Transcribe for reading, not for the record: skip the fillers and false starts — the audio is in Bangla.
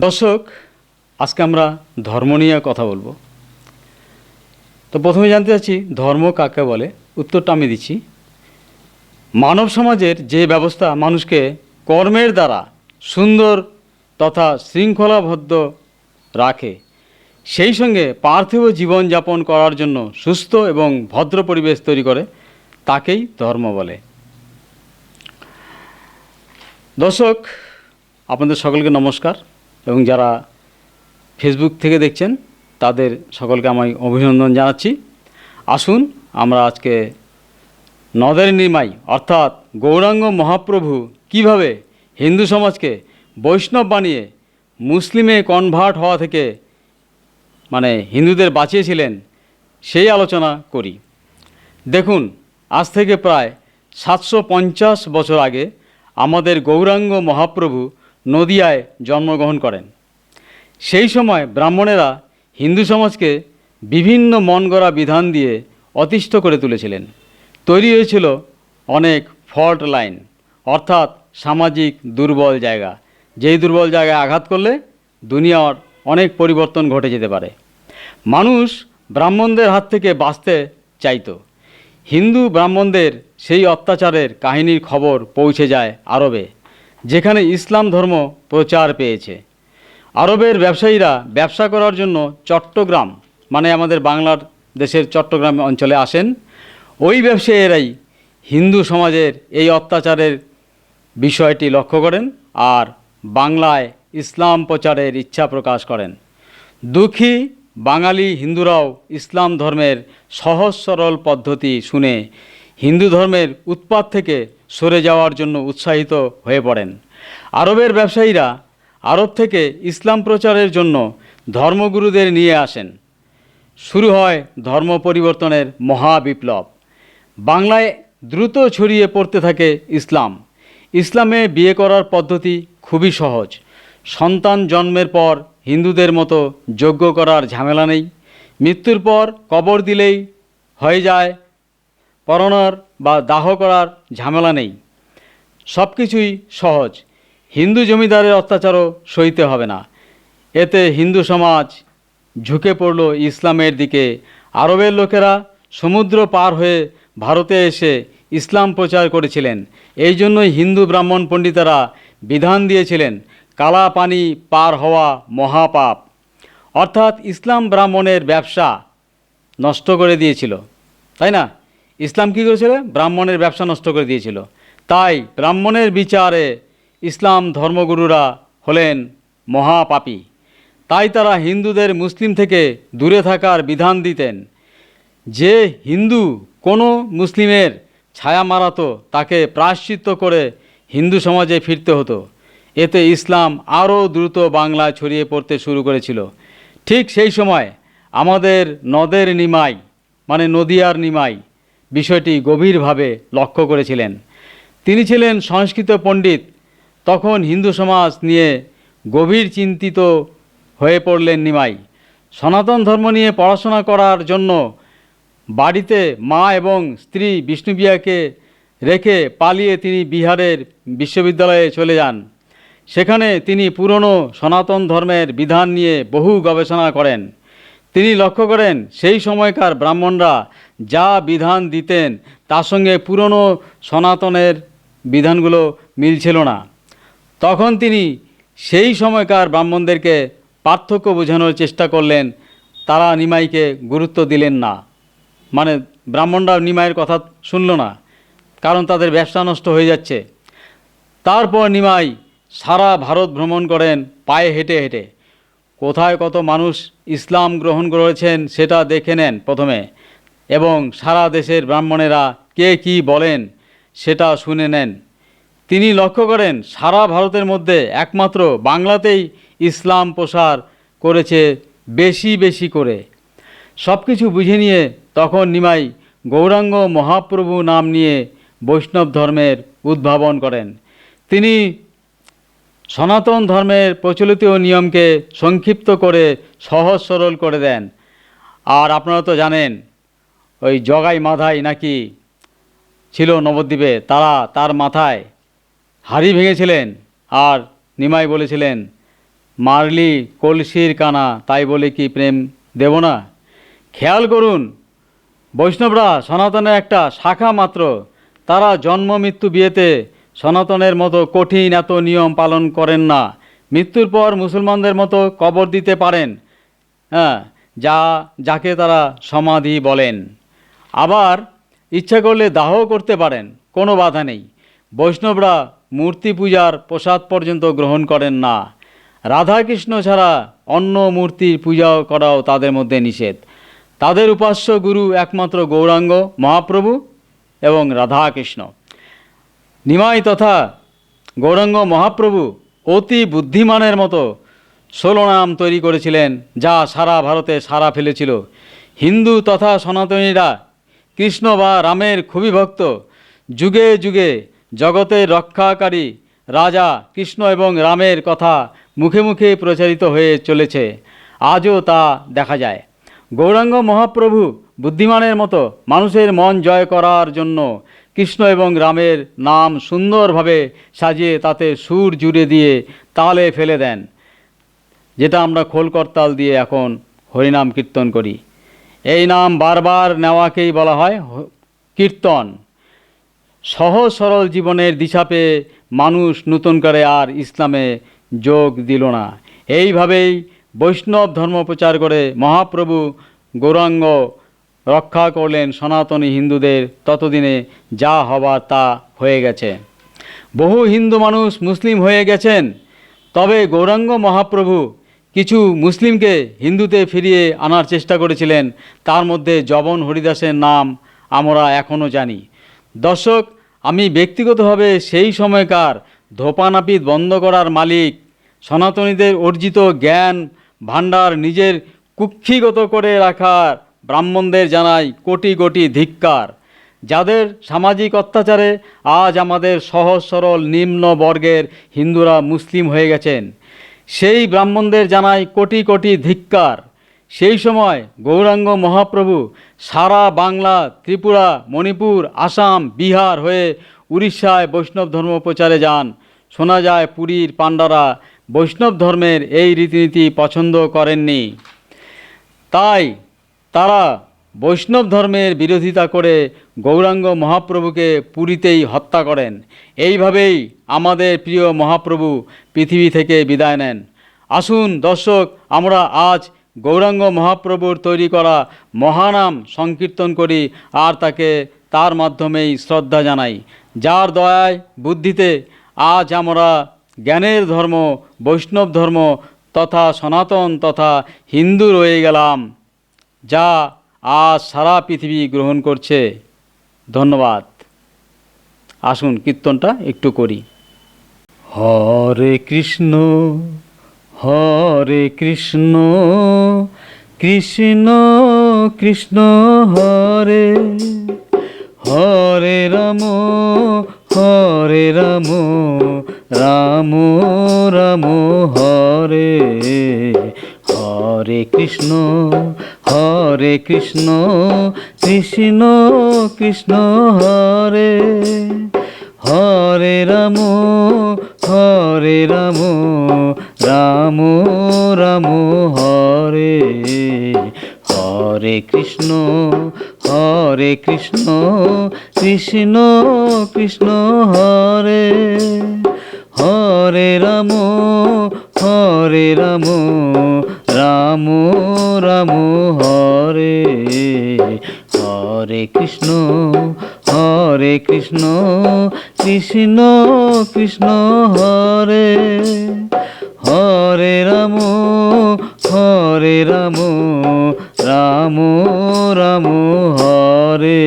দর্শক, আজকে আমরা ধর্ম নিয়ে কথা বলবো। তো প্রথমে জানতে চাচ্ছি ধর্ম কাকে বলে। উত্তরটা আমি দিচ্ছি। মানব সমাজের যে ব্যবস্থা মানুষকে কর্মের দ্বারা সুন্দর তথা শৃঙ্খলাবদ্ধ রাখে, সেই সঙ্গে পার্থিব জীবনযাপন করার জন্য সুস্থ এবং ভদ্র পরিবেশ তৈরি করে, তাকেই ধর্ম বলে। দর্শক, আপনাদের সকলকে নমস্কার, এবং যারা ফেসবুক থেকে দেখছেন তাদের সকলকে আমি অভিনন্দন জানাচ্ছি। আসুন আমরা আজকে নদের নিমাই অর্থাৎ গৌরাঙ্গ মহাপ্রভু কিভাবে হিন্দু সমাজকে বৈষ্ণব বানিয়ে মুসলিমে কনভার্ট হওয়া থেকে হিন্দুদের বাঁচিয়েছিলেন, সেই আলোচনা করি। দেখুন, আজ থেকে প্রায় 750 বছর আগে আমাদের গৌরাঙ্গ মহাপ্রভু নদিয়ায় জন্মগ্রহণ করেন। সেই সময় ব্রাহ্মণেরা হিন্দু সমাজকে বিভিন্ন মনগড়া বিধান দিয়ে অতিষ্ঠ করে তুলেছিলেন। তৈরি হয়েছিল অনেক ফল্ট লাইন, অর্থাৎ সামাজিক দুর্বল জায়গা, যেই দুর্বল জায়গায় আঘাত করলে দুনিয়ার অনেক পরিবর্তন ঘটে যেতে পারে। মানুষ ব্রাহ্মণদের হাত থেকে বাঁচতে চাইতো। হিন্দু ব্রাহ্মণদের সেই অত্যাচারের কাহিনীর খবর পৌঁছে যায় আরবে, যেখানে ইসলাম ধর্ম প্রচার পেয়েছে। আরবের ব্যবসায়ীরা ব্যবসা করার জন্য চট্টগ্রাম, আমাদের বাংলার দেশের চট্টগ্রাম অঞ্চলে আসেন। ওই ব্যবসায়ীরাই হিন্দু সমাজের এই অত্যাচারের বিষয়টি লক্ষ্য করেন আর বাংলায় ইসলাম প্রচারের ইচ্ছা প্রকাশ করেন। দুঃখী বাঙালি হিন্দুরাও ইসলাম ধর্মের সহজ সরল পদ্ধতি শুনে হিন্দু ধর্মের উৎপাত থেকে সরে যাওয়ার জন্য উৎসাহিত হয়ে পড়েন। আরবের ব্যবসায়ীরা আরব থেকে ইসলাম প্রচারের জন্য ধর্মগুরুদের নিয়ে আসেন। শুরু হয় ধর্ম পরিবর্তনের মহাবিপ্লব। বাংলায় দ্রুত ছড়িয়ে পড়তে থাকে ইসলাম। ইসলামে বিয়ে করার পদ্ধতি খুবই সহজ। সন্তান জন্মের পর হিন্দুদের মতো যজ্ঞ করার ঝামেলা নেই। মৃত্যুর পর কবর দিলেই হয়ে যায়। পরনার বা দাহ করার ঝামেলা নেই। সব কিছুই সহজ। হিন্দু জমিদারের অত্যাচারও সইতে হবে না। এতে হিন্দু সমাজ ঝুঁকে পড়ল ইসলামের দিকে। আরবের লোকেরা সমুদ্র পার হয়ে ভারতে এসে ইসলাম প্রচার করেছিলেন। এই জন্যই হিন্দু ব্রাহ্মণ পণ্ডিতেরা বিধান দিয়েছিলেন, কালা পানি পার হওয়া মহাপাপ। অর্থাৎ ইসলাম ব্রাহ্মণের ব্যবসা নষ্ট করে দিয়েছিল, তাই না? ইসলাম কী করেছিল? ব্রাহ্মণের ব্যবসা নষ্ট করে দিয়েছিল। তাই ব্রাহ্মণের বিচারে ইসলাম ধর্মগুরুরা হলেন মহাপাপী। তাই তারা হিন্দুদের মুসলিম থেকে দূরে থাকার বিধান দিতেন। যে হিন্দু কোনো মুসলিমের ছায়া মারাতো তাকে প্রায়শ্চিত্ত করে হিন্দু সমাজে ফিরতে হতো। এতে ইসলাম আরও দ্রুত বাংলায় ছড়িয়ে পড়তে শুরু করেছিল। ঠিক সেই সময় আমাদের নদের নিমাই নদিয়ার নিমাই বিষয়টি গভীরভাবে লক্ষ্য করেছিলেন। তিনি ছিলেন সংস্কৃত পণ্ডিত। তখন হিন্দু সমাজ নিয়ে গভীর চিন্তিত হয়ে পড়লেন নিমাই। সনাতন ধর্ম নিয়ে পড়াশোনা করার জন্য বাড়িতে মা এবং স্ত্রী বিষ্ণুপ্রিয়াকে রেখে পালিয়ে তিনি বিহারের বিশ্ববিদ্যালয়ে চলে যান। সেখানে তিনি পুরনো সনাতন ধর্মের বিধান নিয়ে বহু গবেষণা করেন। তিনি লক্ষ্য করেন সেই সময়কার ব্রাহ্মণরা যা বিধান দিতেন তার সঙ্গে পুরনো সনাতনের বিধানগুলো মিলছিল না। তখন তিনি সেই সময়কার ব্রাহ্মণদেরকে পার্থক্য বোঝানোর চেষ্টা করলেন। তারা নিমাইকে গুরুত্ব দিলেন না। ব্রাহ্মণরা নিমাইয়ের কথা শুনল না, কারণ তাদের ব্যবসা নষ্ট হয়ে যাচ্ছে। তারপর নিমাই সারা ভারত ভ্রমণ করেন পায়ে হেঁটে হেঁটে। কোথায় কত মানুষ ইসলাম গ্রহণ করেছেন সেটা দেখে নেন প্রথমে, এবং সারা দেশের ব্রাহ্মণেরা কে কি বলেন সেটা শুনে নেন। তিনি লক্ষ্য করেন সারা ভারতের মধ্যে একমাত্র বাংলাতেই ইসলাম প্রসার করেছে বেশি বেশি করে। সব কিছু বুঝে নিয়ে তখন নিমাই গৌরাঙ্গ মহাপ্রভু নাম নিয়ে বৈষ্ণব ধর্মের উদ্ভাবন করেন। তিনি সনাতন ধর্মের প্রচলিত নিয়মকে সংক্ষিপ্ত করে সহজ সরল করে দেন। আর আপনারা তো জানেন, ওই জগাই মাধাই নাকি ছিল নবদ্বীপে, তার মাথায় হাড়ি ভেঙেছিলেন আর নিমাই বলেছিলেন মারলি কলসির কানা, তাই বলে কি প্রেম দেব না? খেয়াল করুন, বৈষ্ণবরা সনাতনের একটা শাখা মাত্র। তারা জন্ম মৃত্যু বিয়েতে সনাতনের মতো কঠিন এত নিয়ম পালন করেন না। মৃত্যুর পর মুসলমানদের মতো কবর দিতে পারেন, হ্যাঁ, যাকে তারা সমাধি বলেন। আবার ইচ্ছা করলে দাহ করতে পারেন, কোনো বাধা নেই। বৈষ্ণবরা মূর্তি পূজার প্রসাদ পর্যন্ত গ্রহণ করেন না। রাধাকৃষ্ণ ছাড়া অন্য মূর্তির পূজা করাও তাদের মধ্যে নিষেধ। তাদের উপাস্য গুরু একমাত্র গৌরাঙ্গ মহাপ্রভু এবং রাধাকৃষ্ণ। নিমাই তথা গৌরাঙ্গ মহাপ্রভু অতি বুদ্ধিমানের মতো 16 নাম তৈরি করেছিলেন, যা সারা ভারতে সাড়া ফেলেছিল। হিন্দু তথা সনাতনীরা কৃষ্ণ বা রামের খুবই ভক্ত। যুগে যুগে জগতের রক্ষাকারী রাজা কৃষ্ণ এবং রামের কথা মুখে মুখে প্রচারিত হয়ে চলেছে, আজও তা দেখা যায়। গৌরাঙ্গ মহাপ্রভু বুদ্ধিমানের মতো মানুষের মন জয় করার জন্য কৃষ্ণ এবং রামের নাম সুন্দরভাবে সাজিয়ে তাতে সুর জুড়ে দিয়ে তালে ফেলে দেন, যেটা আমরা খোল করতাল দিয়ে এখন হরিনাম কীর্তন করি। এই নাম বারবার নেওয়াকেই বলা হয় কীর্তন। সহজ সরল জীবনের দিশা পেয়ে মানুষ নতুন করে আর ইসলামে যোগ দিল না। এইভাবেই বৈষ্ণব ধর্ম প্রচার করে মহাপ্রভু গৌরাঙ্গ রক্ষা করলেন সনাতনী হিন্দুদের। ততদিনে যা হবার তা হয়ে গেছে। বহু হিন্দু মানুষ মুসলিম হয়ে গেছেন, তবে গৌরাঙ্গ মহাপ্রভু কিছু মুসলিমকে হিন্দুতে ফিরিয়ে আনার চেষ্টা করেছিলেন। তার মধ্যে জবন হরিদাসের নাম আমরা এখনও জানি। দর্শক, আমি ব্যক্তিগতভাবে সেই সময়কার ধোপানাপিত বন্ধ করার মালিক সনাতনীদের অর্জিত জ্ঞান ভাণ্ডার নিজের কুক্ষিগত করে রাখার ব্রাহ্মণদের জানাই কোটি কোটি ধিক্কার। যাদের সামাজিক অত্যাচারে আজ আমাদের সহজ সরল নিম্ন বর্গের হিন্দুরা মুসলিম হয়ে গেছেন, সেই ব্রাহ্মণদের জানাই কোটি কোটি ধিক্কার। সেই সময় গৌরাঙ্গ মহাপ্রভু সারা বাংলা, ত্রিপুরা, মণিপুর, আসাম, বিহার হয়ে উড়িষ্যায় বৈষ্ণব ধর্ম প্রচারে যান। শোনা যায় পুরীর পাণ্ডারা বৈষ্ণব ধর্মের এই রীতিনীতি পছন্দ করেননি, তাই তারা বৈষ্ণব ধর্মের বিরোধিতা করে গৌরাঙ্গ মহাপ্রভুকে পুরীতেই হত্যা করেন। এইভাবেই আমাদের প্রিয় মহাপ্রভু পৃথিবী থেকে বিদায় নেন। আসুন দর্শক, আমরা আজ গৌরাঙ্গ মহাপ্রভুর তৈরি করা মহানাম সংকীর্তন করি আর তার মাধ্যমেই শ্রদ্ধা জানাই। যার দয়ায় বুদ্ধিতে আজ আমরা জ্ঞানের ধর্ম, বৈষ্ণব ধর্ম তথা সনাতন তথা হিন্দু রয়ে গেলাম, যা আজ সারা পৃথিবী গ্রহণ করছে। ধন্যবাদ। আসুন কীর্তনটা একটু করি। হরে কৃষ্ণ হরে কৃষ্ণ, কৃষ্ণ কৃষ্ণ হরে হরে, রাম হরে রাম, রাম রাম হরে হরে, কৃষ্ণ হরে কৃষ্ণ, কৃষ্ণ কৃষ্ণ হরে হরে, রাম হরে রাম, রাম রাম হরে হরে, কৃষ্ণ হরে কৃষ্ণ, কৃষ্ণ কৃষ্ণ হরে হরে, রাম হরে রাম, রাম রাম হরে হরে, কৃষ্ণ হরে কৃষ্ণ, কৃষ্ণ কৃষ্ণ হরে হরে, রাম হরে রাম, রাম রাম হরে।